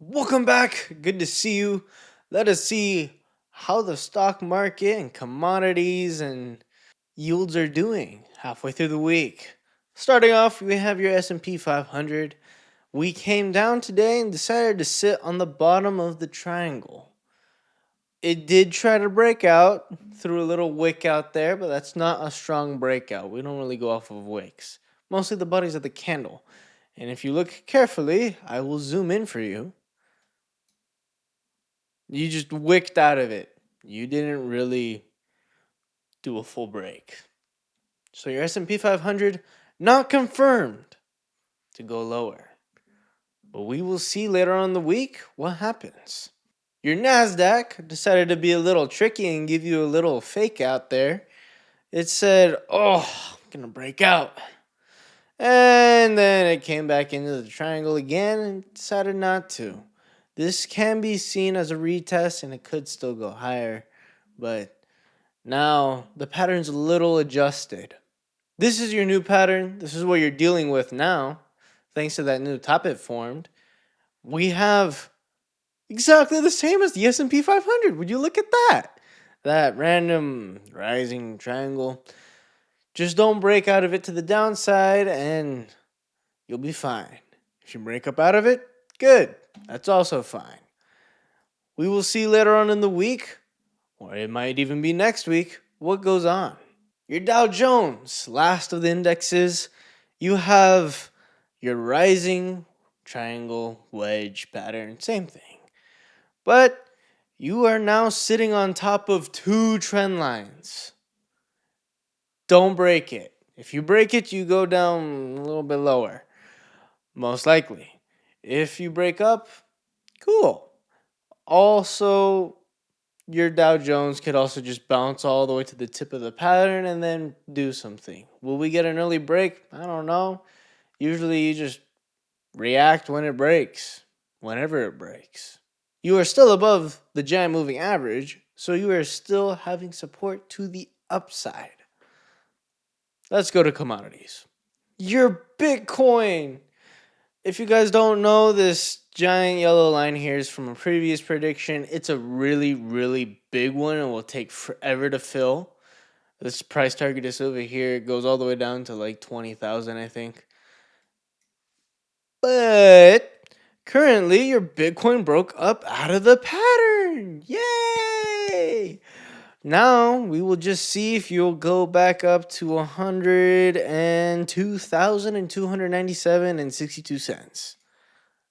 Welcome back. Good to see you. Let us see how the stock market and commodities and yields are doing halfway through the week. Starting off, we have your S&P 500. We came down today and decided to sit on the bottom of the triangle. It did try to break out through a little wick out there, but that's not a strong breakout. We don't really go off of wicks. Mostly the bodies of the candle. And if you look carefully, I will zoom in for you. You just wicked out of it. You didn't really do a full break. So your S&P 500 not confirmed to go lower. But we will see later on in the week what happens. Your Nasdaq decided to be a little tricky and give you a little fake out there. It said, "Oh, I'm going to break out." And then it came back into the triangle again and decided not to. This can be seen as a retest and it could still go higher, but now the pattern's a little adjusted. This is your new pattern. This is what you're dealing with now, thanks to that new top it formed. We have exactly the same as the S&P 500. Would you look at that? That random rising triangle. Just don't break out of it to the downside and you'll be fine. If you break up out of it, good. That's also fine. We will see later on in the week, or it might even be next week, what goes on. Your Dow Jones, last of the indexes, you have your rising triangle wedge pattern, same thing. But you are now sitting on top of two trend lines. Don't break it. If you break it, you go down a little bit lower, most likely. If you break up, cool. Also, your Dow Jones could also just bounce all the way to the tip of the pattern and then do something. Will we get an early break? I don't know. Usually you just react when it breaks, whenever it breaks. You are still above the giant moving average, so you are still having support to the upside. Let's go to commodities. Your Bitcoin. If you guys don't know, this giant yellow line here is from a previous prediction. It's a really, really big one and will take forever to fill. This price target is over here. It goes all the way down to like 20,000, I think. But currently, your Bitcoin broke up out of the pattern. Yay! Now we will just see if you'll go back up to 102,297 and 62 cents.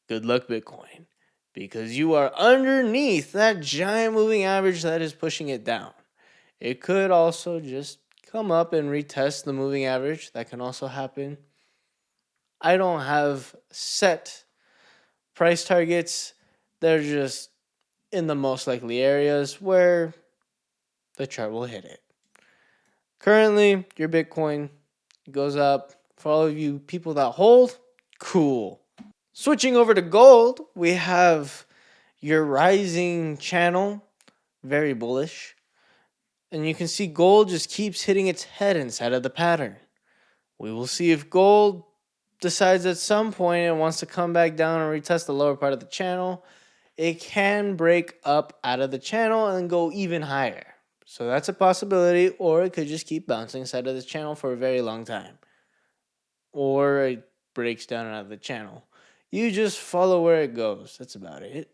Good luck, Bitcoin, because you are underneath that giant moving average that is pushing it down. It could also just come up and retest the moving average. That can also happen. I don't have set price targets. They're just in the most likely areas where the chart will hit it. Currently, your Bitcoin goes up. For all of you people that hold, cool. Switching over to gold, we have your rising channel, very bullish. And you can see gold just keeps hitting its head inside of the pattern. We will see if gold decides at some point it wants to come back down and retest the lower part of the channel. It can break up out of the channel and go even higher. So that's a possibility, or it could just keep bouncing inside of the channel for a very long time. Or it breaks down out of the channel. You just follow where it goes. That's about it.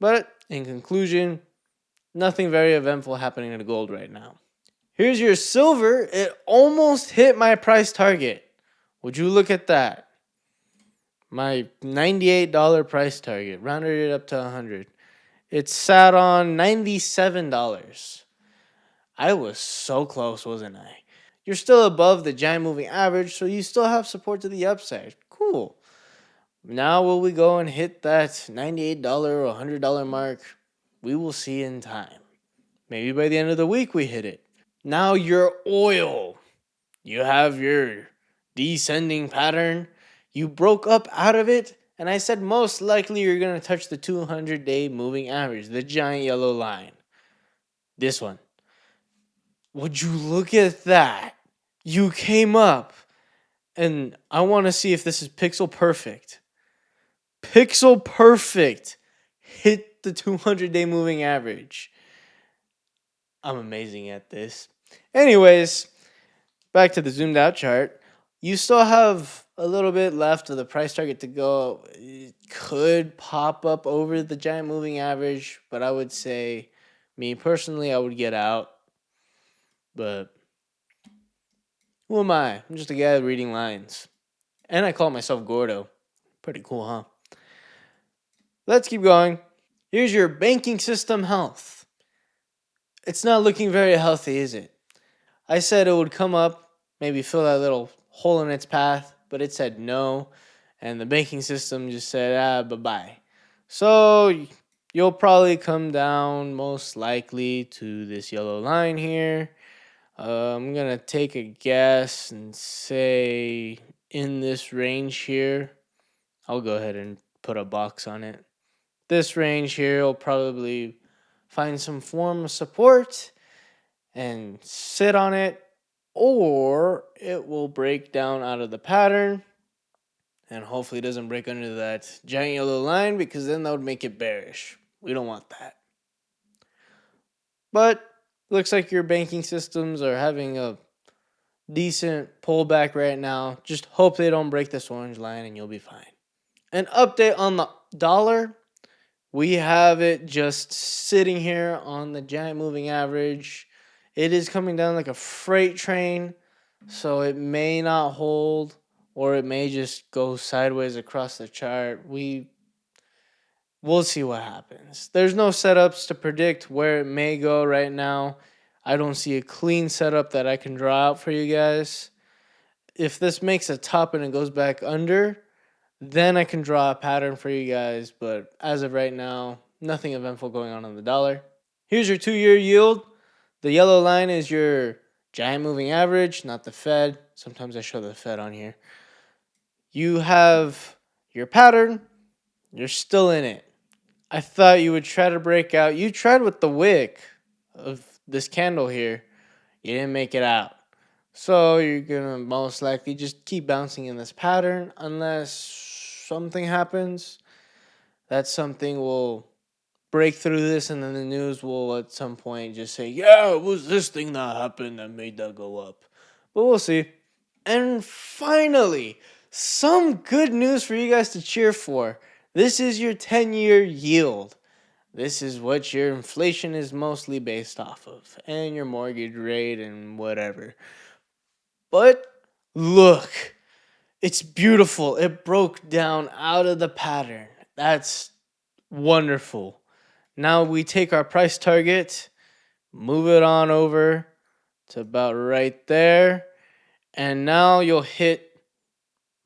But in conclusion, nothing very eventful happening in gold right now. Here's your silver. It almost hit my price target. Would you look at that? My $98 price target. Rounded it up to $100. It sat on $97. I was so close, wasn't I? You're still above the giant moving average, so you still have support to the upside. Cool. Now will we go and hit that $98 or $100 mark? We will see in time. Maybe by the end of the week we hit it. Now your oil. You have your descending pattern. You broke up out of it, and I said most likely you're going to touch the 200-day moving average, the giant yellow line. This one. Would you look at that? You came up, and I want to see if this is pixel perfect. Pixel perfect. hit the 200-day moving average. I'm amazing at this. Anyways, back to the zoomed out chart. You still have a little bit left of the price target to go. It could pop up over the giant moving average, but I would say, me personally, I would get out. But who am I? I'm just a guy reading lines. And I call myself Gordo. Pretty cool, huh? Let's keep going. Here's your banking system health. It's not looking very healthy, is it? I said it would come up, maybe fill that little hole in its path, but it said no. And the banking system just said, bye bye. So you'll probably come down most likely to this yellow line here. I'm going to take a guess and say in this range here. I'll go ahead and put a box on it. This range here will probably find some form of support and sit on it, or it will break down out of the pattern and hopefully it doesn't break under that giant yellow line, because then that would make it bearish. We don't want that. But looks like your banking systems are having a decent pullback right now. Just hope they don't break this orange line and you'll be fine. An update on the dollar. We have it just sitting here on the giant moving average. It is coming down like a freight train, so it may not hold, or it may just go sideways across the chart. We'll see what happens. There's no setups to predict where it may go right now. I don't see a clean setup that I can draw out for you guys. If this makes a top and it goes back under, then I can draw a pattern for you guys. But as of right now, nothing eventful going on the dollar. Here's your 2-year yield. The yellow line is your giant moving average, not the Fed. Sometimes I show the Fed on here. You have your pattern. You're still in it. I thought you would try to break out. You tried with the wick of this candle here. You didn't make it out. So you're going to most likely just keep bouncing in this pattern unless something happens. That something will break through this, and then the news will at some point just say, yeah, it was this thing that happened that made that go up. But we'll see. And finally, some good news for you guys to cheer for. This is your 10-year yield. This is what your inflation is mostly based off of, and your mortgage rate and whatever. But look, it's beautiful. It broke down out of the pattern. That's wonderful. Now we take our price target, move it on over to about right there, and now you'll hit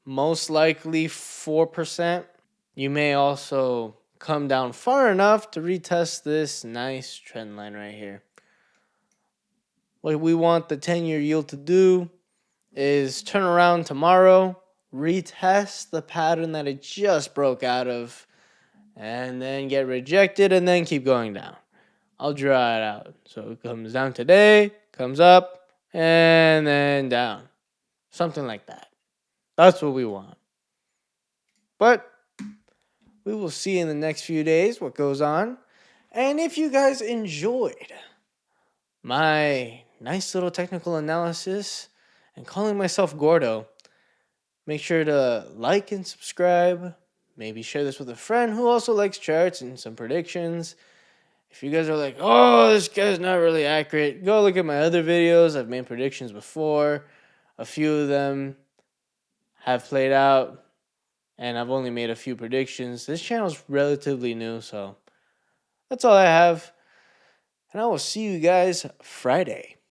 most likely 4%. You may also come down far enough to retest this nice trend line right here. What we want the 10-year yield to do is turn around tomorrow, retest the pattern that it just broke out of, and then get rejected and then keep going down. I'll draw it out. So it comes down today, comes up, and then down. Something like that. That's what we want. But we will see in the next few days what goes on. And if you guys enjoyed my nice little technical analysis and calling myself Gordo, make sure to like and subscribe. Maybe share this with a friend who also likes charts and some predictions. If you guys are like, oh, this guy's not really accurate, go look at my other videos. I've made predictions before. A few of them have played out, and I've only made a few predictions. This channel's relatively new, so that's all I have. And I will see you guys Friday.